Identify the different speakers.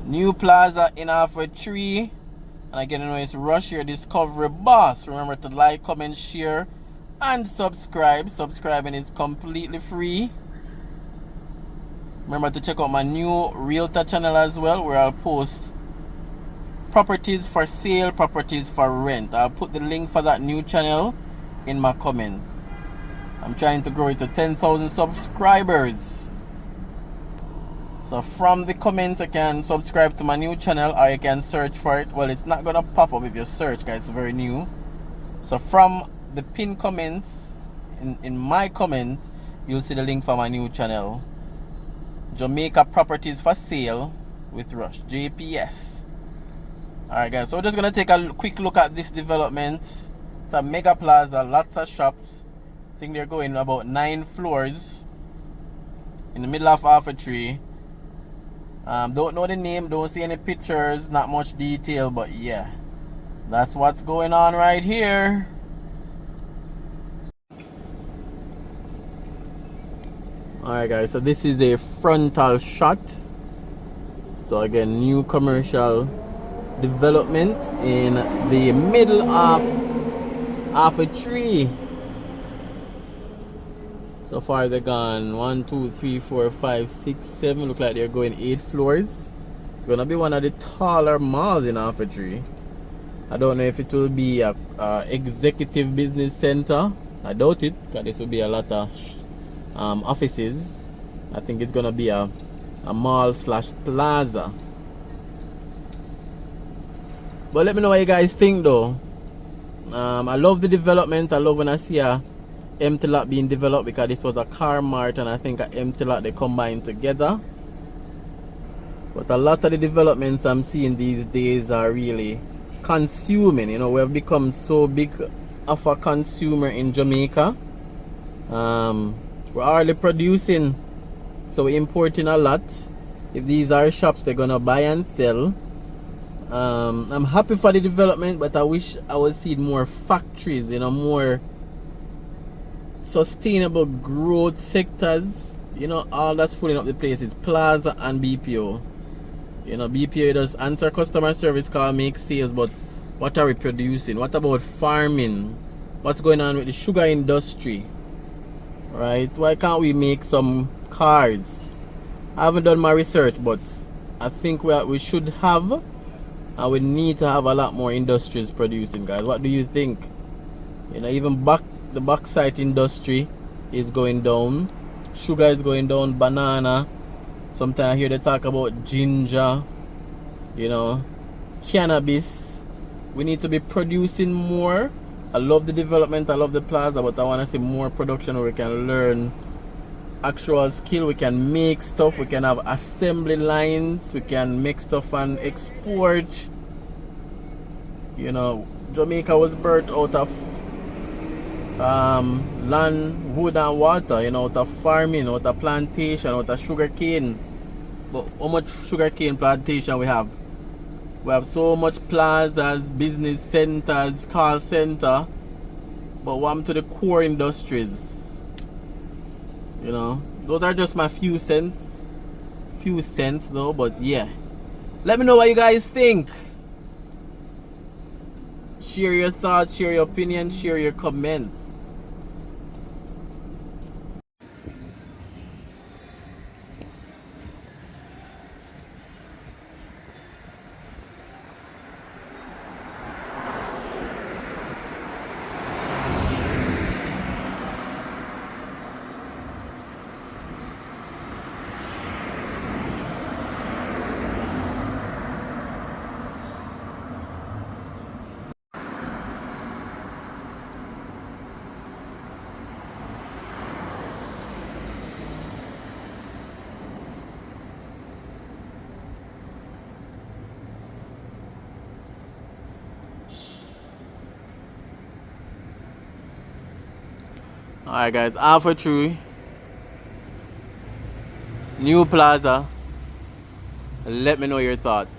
Speaker 1: New Plaza in Halfway Tree. And again, you know, it's Rush, your Discovery Boss. Remember to like, comment, share, and subscribe. Subscribing is completely free. Remember to check out my new Realtor channel as well, where I'll post properties for sale, properties for rent. I'll put the link for that new channel in my comments. I'm trying to grow it to 10,000 subscribers. So from the comments, you can subscribe to my new channel, or you can search for it. Well, it's not gonna pop up if you search, guys. It's very new. So from the pinned comments, in my comment, you'll see the link for my new channel, Jamaica Properties for Sale with Rush, JPS. Alright guys, so we're just gonna take a quick look at this development. It's a mega plaza, lots of shops. I think they're going about 9 floors in the middle of Halfway Tree. Don't know the name, don't see any pictures, not much detail, but yeah, that's what's going on right here. Alright guys, so this is a frontal shot. So again, new commercial development in the middle of Halfway Tree. So far they're gone 1, 2, 3, 4, 5, 6, 7. Look like they're going 8 floors. It's gonna be one of the taller malls in Halfway Tree. I don't know if it will be a executive business center. I doubt it, because this will be a lot of offices. I think it's gonna be a mall slash plaza. But let me know what you guys think though. I love the development. I love when I see a empty lot being developed, because this was a car mart and I think an empty lot they combined together. But a lot of the developments I'm seeing these days are really consuming. You know, we've become so big of a consumer in Jamaica. We're already producing, so we're importing a lot. If these are shops they're gonna buy and sell. I'm happy for the development, but I wish I would see more factories, you know, more sustainable growth sectors. You know, all that's filling up the place is Plaza and BPO. You know, BPO does answer customer service call, make sales, but what are we producing? What about farming? What's going on with the sugar industry? Right? Why can't we make some cars? I haven't done my research, but I think we should have, and we need to have a lot more industries producing, guys. What do you think? You know, even the bauxite industry is going down. Sugar is going down. Banana. Sometimes I hear they talk about ginger. You know, cannabis. We need to be producing more. I love the development. I love the plaza, but I want to see more production where we can learn actual skill. We can make stuff. We can have assembly lines. We can make stuff and export. You know, Jamaica was birthed out of land, wood and water, you know, out of farming, out of plantation, out of sugar cane. But how much sugar cane plantation we have? We have so much plazas, business centers, call center, but what happened to the core industries? You know, those are just my few cents though, but yeah. Let me know what you guys think. Share your thoughts, share your opinions, share your comments. Alright guys, Halfway Tree, new plaza. Let me know your thoughts.